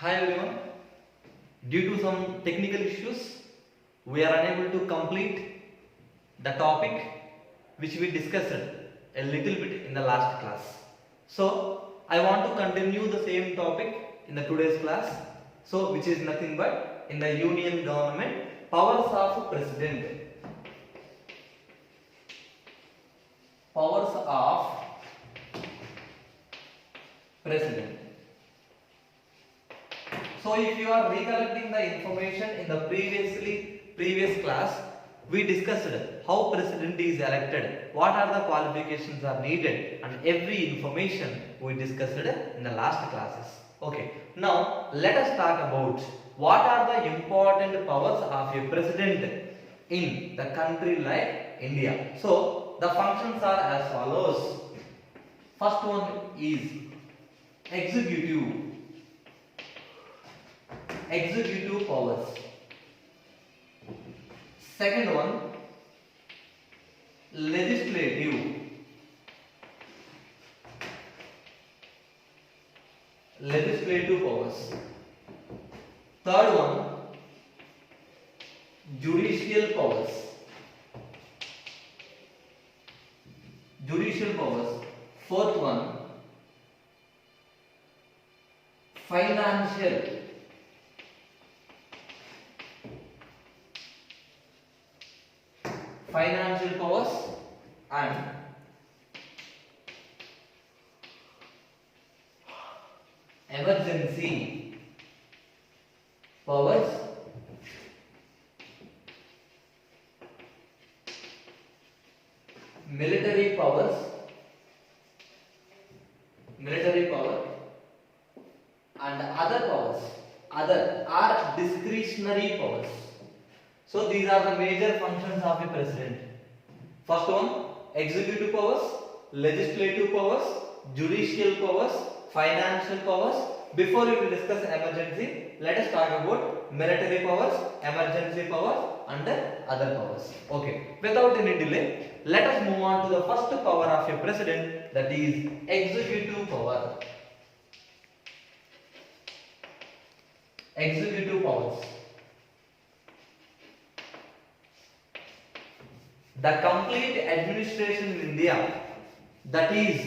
Hi everyone. Due to some technical issues, we are unable to complete the topic which we discussed a little bit in the last class. So I want to continue the same topic in the today's class. So which is nothing but in the Union government powers of president. Powers of president. So if you are recollecting the information in the previous class, we discussed how president is elected, what are the qualifications are needed, and every information we discussed in the last classes. Okay, now let us talk about what are the important powers of a president in the country like India. So the functions are as follows. First one is executive powers. Second one, legislative powers. Third one, judicial powers. Fourth one, financial powers, and emergency powers, military power, and other powers. Other are discretionary powers. So these are the major functions of a president. First one, executive powers, legislative powers, judicial powers, financial powers. Before we will discuss emergency, let us talk about military powers, emergency powers, and other powers. Okay, without any delay, let us move on to the first power of a president, that is executive power. Executive powers. The complete administration in India, that is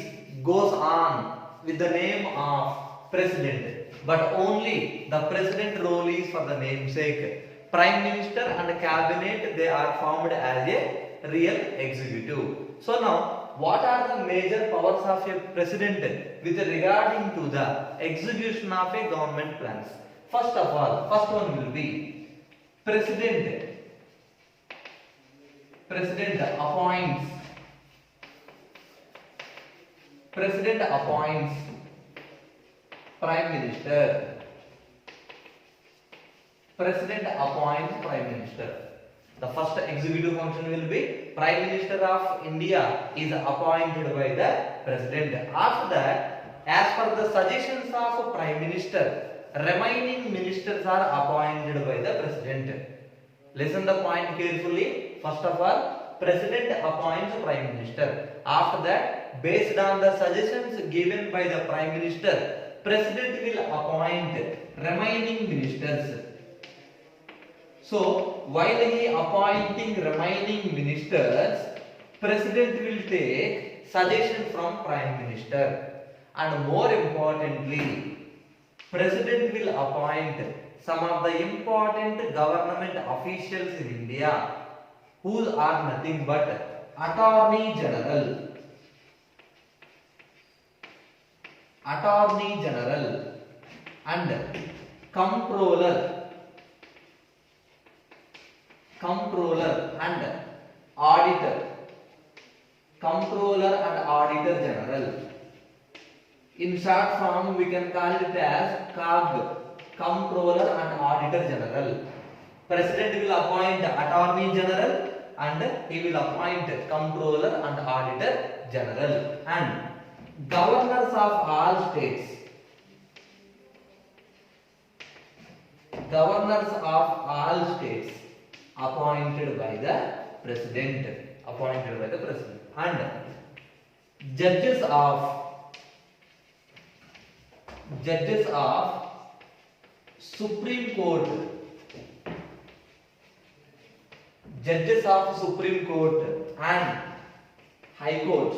goes on with the name of president, but only the president role is for the namesake. Prime minister and cabinet, they are formed as a real executive. So now, what are the major powers of a president with regarding to the execution of a government plans? First of all, first one will be president appoints prime minister. President appoints prime minister. The first executive function will be Prime Minister of India is appointed by the president. After that, as per the suggestions of prime minister, remaining ministers are appointed by the president. Listen the point carefully. First of all, president appoints prime minister. After that, based on the suggestions given by the prime minister, president will appoint remaining ministers. So, while he appointing remaining ministers, president will take suggestion from prime minister, and more importantly, president will appoint some of the important government officials in India, who are nothing but Attorney General and Comptroller and Auditor. General. In short form, we can call it as COG, Comptroller and Auditor General. President will appoint Attorney General and he will appoint Comptroller and Auditor General. And governors of all states. Appointed by the president. And judges of Supreme Court, judges of Supreme Court and High Court,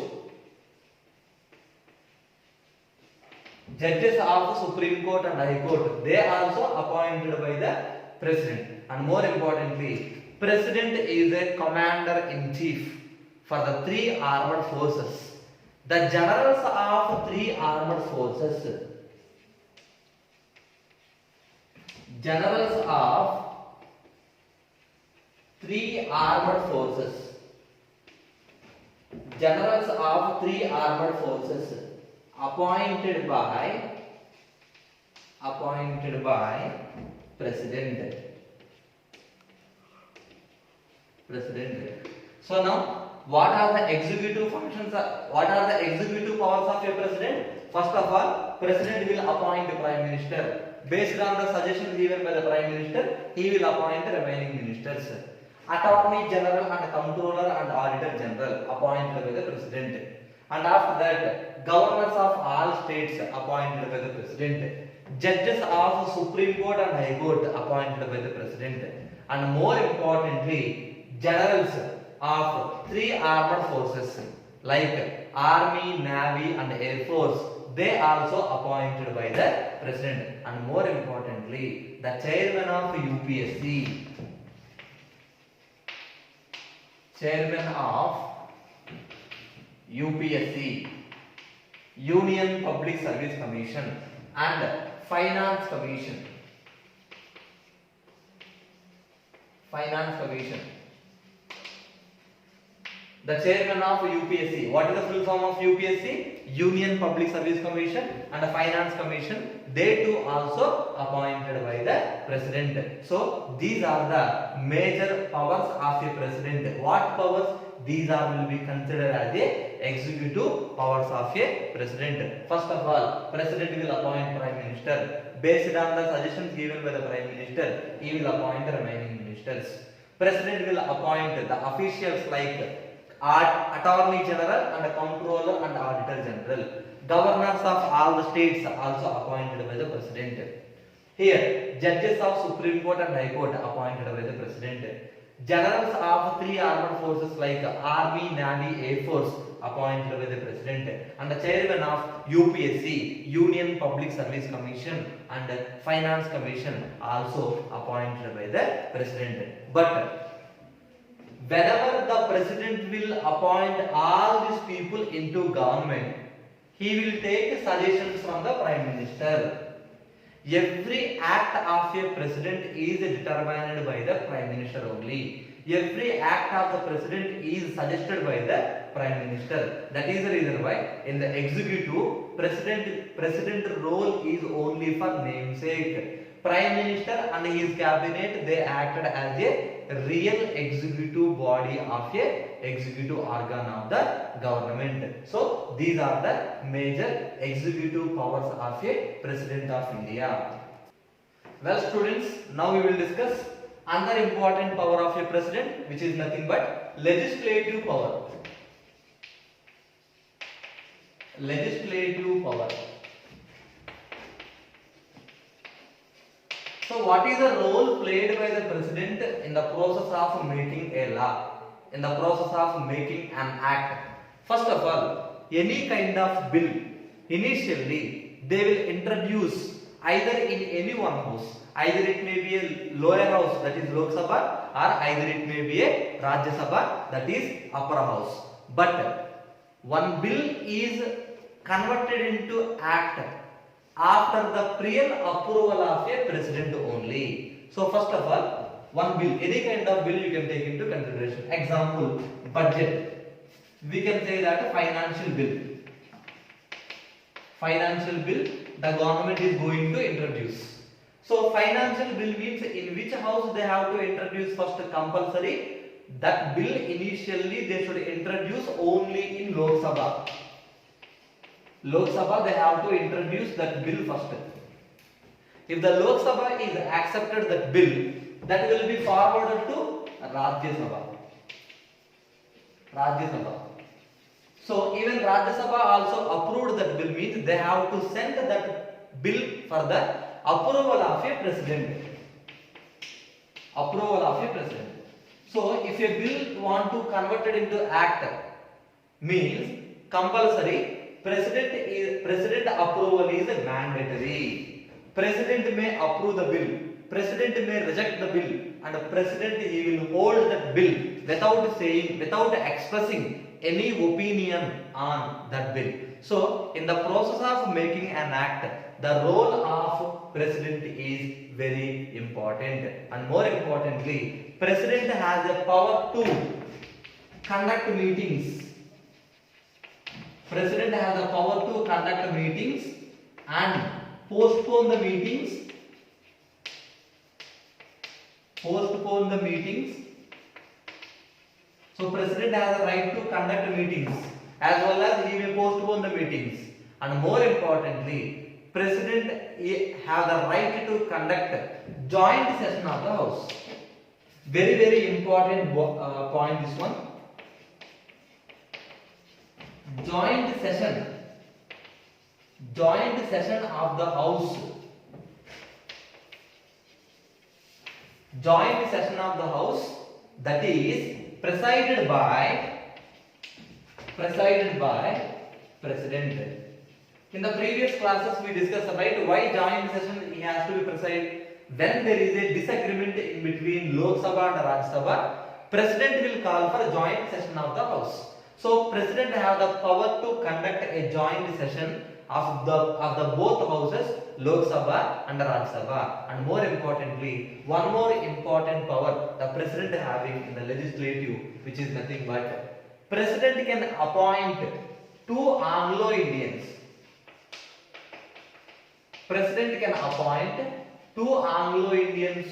judges of Supreme Court and High Court, they are also appointed by the President. And more importantly, President is a commander in chief for the three armed forces. The generals of three armed forces, generals of three armed forces, generals of three armed forces appointed by President. So now, what are the executive functions? What are the executive powers of a president? First of all, president will appoint the prime minister. Based on the suggestions given by the prime minister, he will appoint the remaining ministers. Attorney general and comptroller and auditor general appointed by the president. And after that, governors of all states appointed by the president. Judges of Supreme Court and High Court appointed by the president. And more importantly, generals of three armed forces like Army, Navy and Air Force, they also appointed by the president. And more importantly, the chairman of UPSC, Union Public Service Commission and Finance Commission. The chairman of UPSC, what is the full form of UPSC? Union Public Service Commission and the Finance Commission, they too also appointed by the president. So these are the major powers of a president. What powers? These are will be considered as a executive powers of a president. First of all, president will appoint prime minister. Based on the suggestions given by the prime minister, he will appoint the remaining ministers. President will appoint the officials like attorney general and comptroller and auditor general. Governors of all the states also appointed by the president. Here, judges of Supreme Court and High Court appointed by the president. Generals of three armed forces like Army, Navy, Air Force appointed by the president. And the chairman of UPSC, Union Public Service Commission and Finance Commission also appointed by the president. But whenever the president will appoint all these people into government, he will take suggestions from the prime minister. Every act of a president is determined by the prime minister only. Every act of the president is suggested by the prime minister. That is the reason why in the executive, president role is only for namesake. Prime minister and his cabinet, they acted as a real executive body of a executive organ of the government. So these are the major executive powers of a president of India. Well students, now we will discuss another important power of a president, which is nothing but legislative power. So what is the role played by the president in the process of making a law, in the process of making an act? First of all, any kind of bill, initially they will introduce either in any one house, either it may be a lower house, that is Lok Sabha, or either it may be a Rajya Sabha, that is upper house. But one bill is converted into act after the prior approval of a president only. So first of all, one bill, any kind of bill you can take into consideration. Example, budget. We can say that a financial bill. The government is going to introduce. So financial bill means in which house they have to introduce first compulsory. That bill initially they should introduce only in Lok Sabha. They have to introduce that bill first. If the Lok Sabha is accepted that bill, that will be forwarded to Rajya Sabha. So even Rajya Sabha also approved that bill, means they have to send that bill for the approval of a president. Approval of a president. So if a bill want to convert it into act, means compulsory president approval is mandatory. President may approve the bill, president may reject the bill, and president he will hold that bill without expressing any opinion on that bill. So in the process of making an act, the role of president is very important, and more importantly, president has the power to conduct meetings. President has the power to conduct meetings and postpone the meetings. Postpone the meetings. So president has the right to conduct meetings as well as he may postpone the meetings. And more importantly, president have the right to conduct joint session of the house. Very important point this one. Joint session of the house. Joint session of the house, that is presided by president. In the previous classes we discussed about why joint session he has to be presided. When there is a disagreement in between Lok Sabha and Rajya Sabha, president will call for a joint session of the house. So president have the power to conduct a joint session of the both houses, Lok Sabha and Rajya Sabha. And more importantly, one more important power the president having in the legislative, which is nothing but president can appoint two Anglo-Indians. President can appoint two Anglo-Indians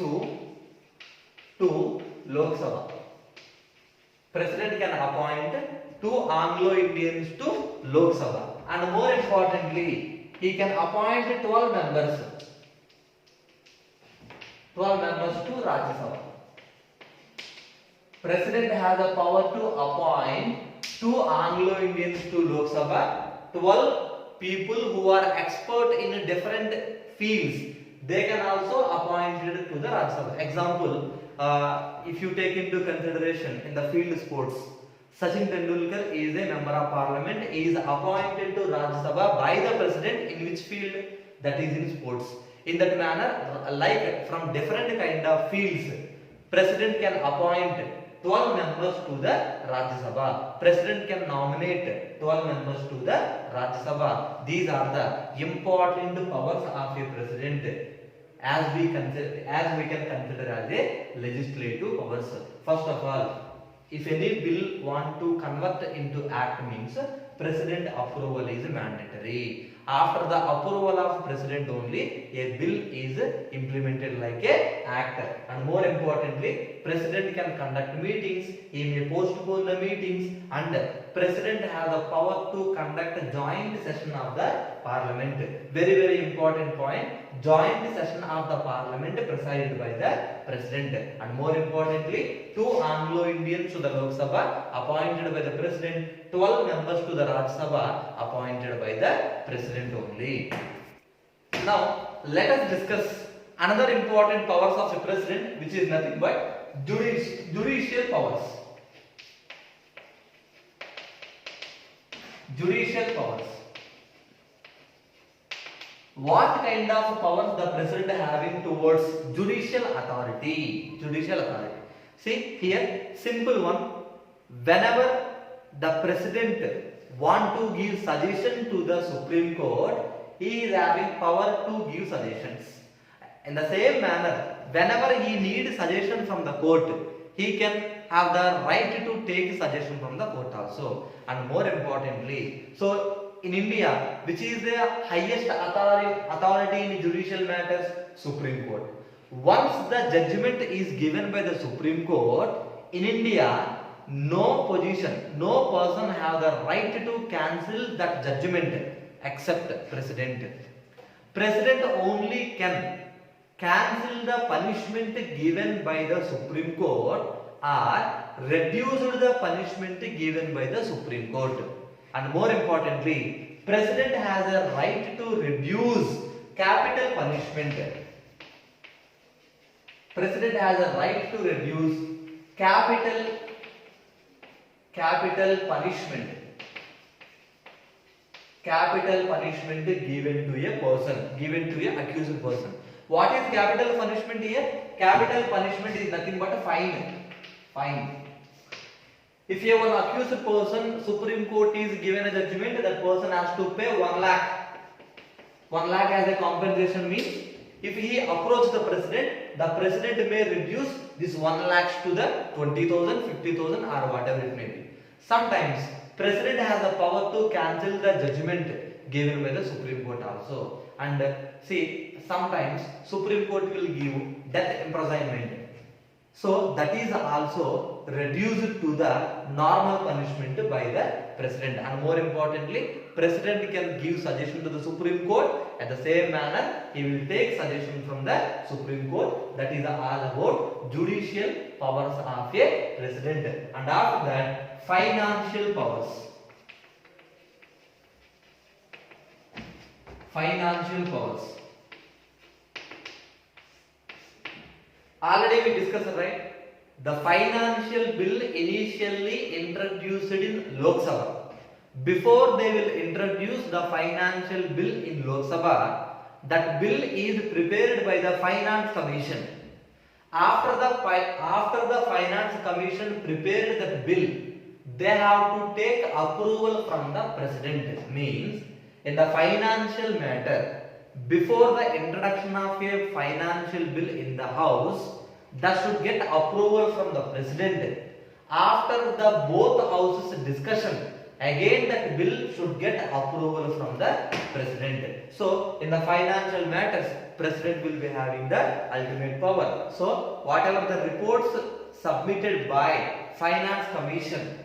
to Lok Sabha. President can appoint two Anglo-Indians to Lok Sabha. And more importantly, he can appoint 12 members to Rajya Sabha. President has the power to appoint two Anglo-Indians to Lok Sabha, 12 people who are expert in different fields. They can also appointed to the Rajya Sabha. Example, if you take into consideration in the field sports, Sachin Tendulkar is a member of parliament. He is appointed to Rajya Sabha by the president in which field? That is in sports. In that manner, like from different kind of fields, president can appoint 12 members to the Rajya Sabha. President can nominate 12 members to the Rajya Sabha. These are the important powers of a president as we can consider as a legislative powers. First of all, if any bill want to convert into act means president approval is mandatory. After the approval of president only a bill is implemented like a act. And more importantly, president can conduct meetings, he may postpone the meetings, and president has the power to conduct a joint session of the parliament. Very important point. Joint session of the parliament presided by the president. And more importantly, two Anglo-Indians to the Lok Sabha appointed by the president, 12 members to the Rajya Sabha appointed by the president only. Now let us discuss another important powers of the president, which is nothing but judicial powers. Judicial powers. What kind of powers the president having towards judicial authority? Judicial authority. See here, simple one. Whenever the president want to give suggestion to the Supreme Court, he is having power to give suggestions. In the same manner, whenever he needs suggestion from the court, he can have the right to take suggestion from the court also. And more importantly, so in India, which is the highest authority in judicial matters? Supreme Court. Once the judgment is given by the Supreme Court, in India, no person have the right to cancel that judgment except president. President only can cancel the punishment given by the Supreme Court or reduce the punishment given by the Supreme Court. And more importantly, president has a right to reduce capital punishment. President has a right to reduce capital punishment. Capital punishment given to a person, given to a accused person. What is capital punishment here? Capital punishment is nothing but a fine. Fine. If you are an accused person, Supreme Court is given a judgment, that person has to pay 1 lakh. 1 lakh as a compensation means, if he approaches the president may reduce this 1 lakh to the 20,000, 50,000 or whatever it may be. Sometimes president has the power to cancel the judgment given by the Supreme Court also. And see, sometimes Supreme Court will give death imprisonment. So that is also reduced to the normal punishment by the president. And more importantly, president can give suggestion to the Supreme Court. At the same manner, he will take suggestion from the Supreme Court. That is all about judicial powers of a president. And after that, financial powers. Financial powers. Already we discussed, right? The financial bill initially introduced in Lok Sabha. Before they will introduce the financial bill in Lok Sabha, that bill is prepared by the Finance Commission. After the Finance Commission prepared that bill, they have to take approval from the president. Means, in the financial matter, before the introduction of a financial bill in the House, that should get approval from the president. After the both houses discussion, again that bill should get approval from the president. So in the financial matters, president will be having the ultimate power. So whatever the reports submitted by Finance Commission,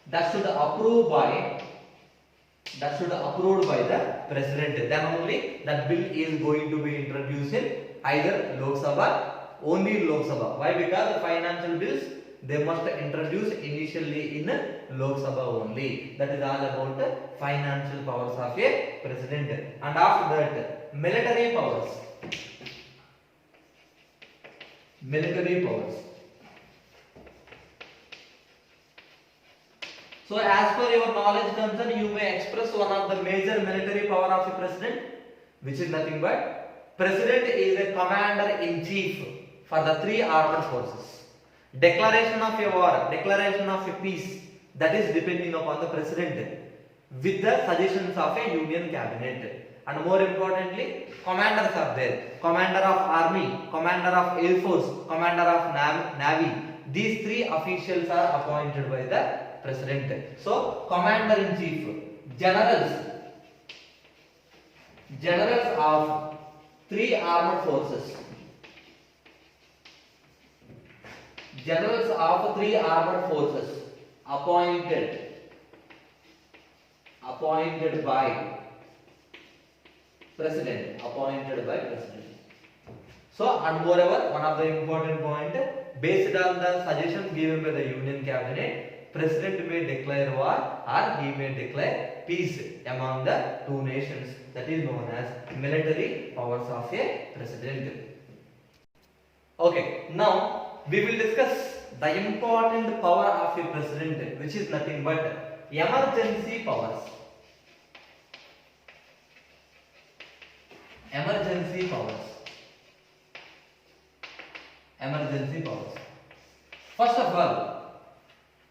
that should approved by the president. Then only that bill is going to be introduced in either Lok Sabha, only in Lok Sabha. Why? Because the financial bills, they must introduce initially in Lok Sabha only. That is all about the financial powers of a president. And after that, military powers. So as per your knowledge concern, you may express one of the major military power of the president, which is nothing but president is a commander-in-chief for the 3 armed forces. Declaration of a war, declaration of a peace, that is depending upon the president with the suggestions of a union cabinet. And more importantly, commanders are there. Commander of army, commander of air force, commander of navy. These 3 officials are appointed by the president. So commander-in-chief, generals of 3 armed forces. Generals of 3 armed forces appointed by president. So, and moreover, one of the important point, based on the suggestions given by the union cabinet, president may declare war or he may declare peace among the 2 nations. That is known as military powers of a president. Okay, now we will discuss the important power of a president, which is nothing but emergency powers. Emergency powers. First of all,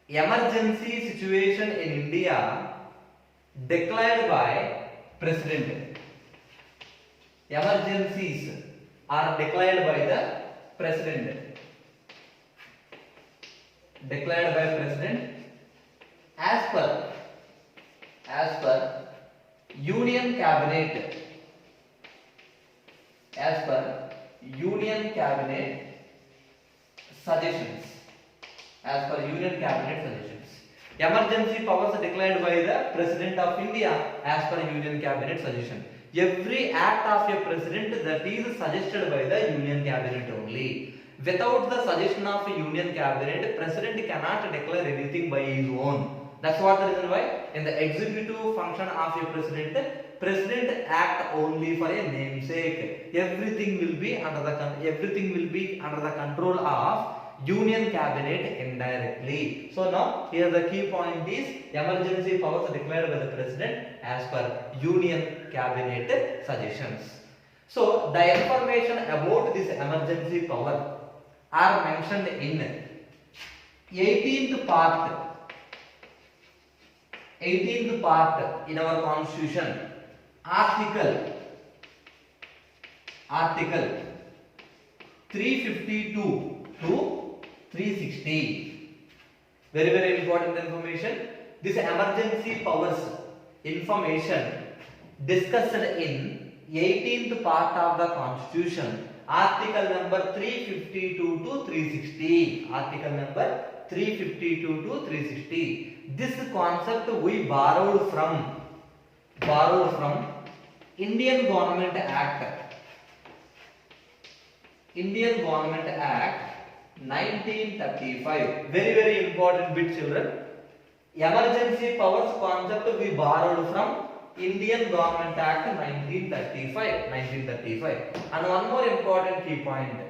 emergency situation in India declared by president. Emergencies are declared by the president. Declared by president as per union cabinet. As per union cabinet suggestions. Emergency powers declared by the President of India as per Union Cabinet suggestion. Every act of a president that is suggested by the Union Cabinet only. Without the suggestion of a Union Cabinet, President cannot declare anything by his own. That's what the reason why in the executive function of a president act only for a namesake. Everything will be under the control of union cabinet indirectly. So now here the key point is emergency powers declared by the president as per union cabinet suggestions. So the information about this emergency power are mentioned in 18th part in our constitution, article 352 to 360. Very important information. This emergency powers information discussed in 18th part of the constitution, article number 352 to 360. Article number 352 to 360. This concept we borrowed from Indian Government Act 1935. Very important bit, children. Emergency powers concept we borrowed from Indian Government Act 1935. And one more important key point: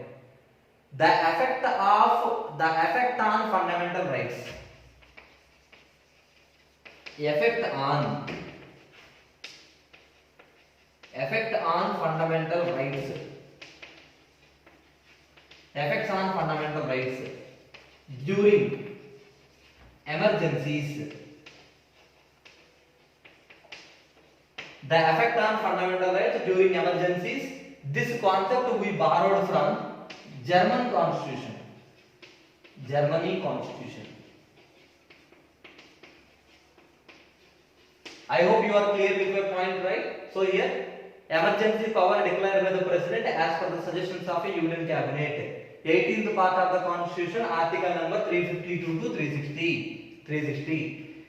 the effect on fundamental rights. Effect on fundamental rights. Effects on fundamental rights during emergencies. The effect on fundamental rights during emergencies. This concept we borrowed from Germany Constitution. I hope you are clear with your point, right? So here, emergency power declared by the president as per the suggestions of a union cabinet. 18th part of the constitution, article number 352 to 360.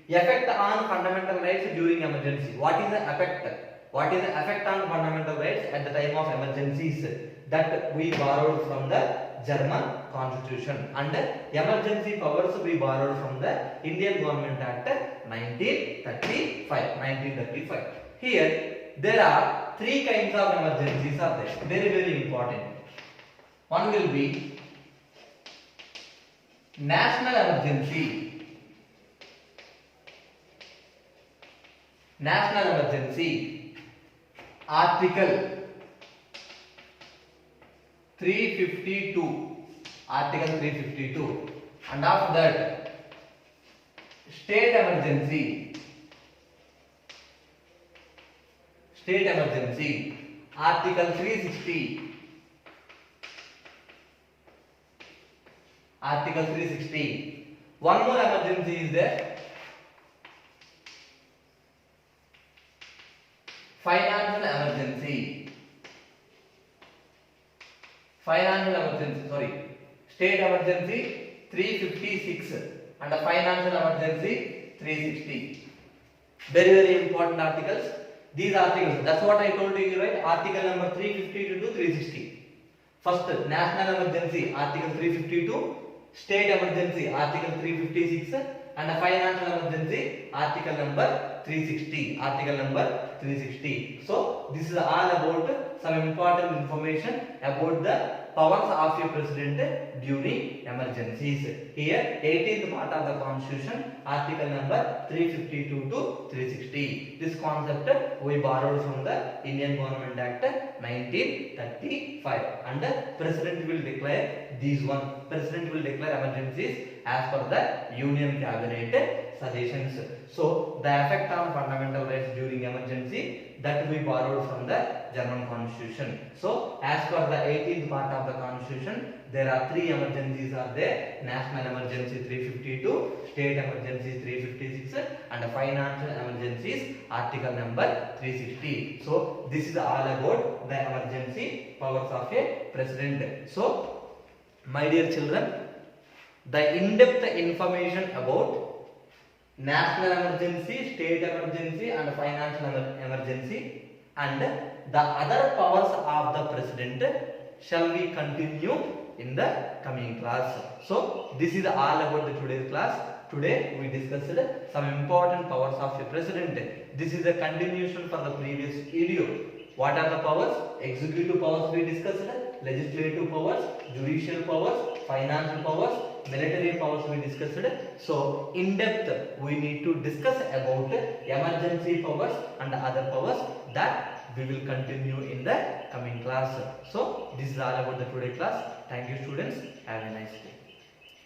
Effect on fundamental rights during emergency. What is the effect on fundamental rights at the time of emergencies? That we borrowed from the German constitution, and emergency powers we borrowed from the Indian Government Act 1935. Here there are three kinds of emergencies are there. Very important. One will be national emergency. Article 352, and after that state emergency, article 360, one more emergency is there, financial emergency, state emergency 356 and the financial emergency 360. Very important articles. These articles, that's what I told you, right? Article number 352 to 360. First, national emergency, article 352, state emergency, article 356, and the financial emergency, article number 360. So this is all about some important information about the powers of a president during emergencies. Here 18th part of the constitution, article number 352 to 360. This concept we borrowed from the Indian Government Act 1935, and the president will declare emergencies as per the union cabinet suggestions. So the effect on fundamental rights during emergency, that we borrowed from the German constitution. So as per the 18th part of the constitution, there are three emergencies are there: national emergency 352, state emergency 356, and financial emergencies article number 360. So this is all about the emergency powers of a president. So my dear children, the in-depth information about national emergency, state emergency, and financial emergency, and the other powers of the president shall we continue in the coming class. So this is all about the today's class. today we discussed some important powers of a president. This is a continuation for the previous video. What are the powers? Executive powers we discussed, legislative powers, judicial powers, financial powers, military powers we discussed. So in depth we need to discuss about emergency powers and other powers that we will continue in the coming class. So this is all about the today class. Thank you students. Have a nice day.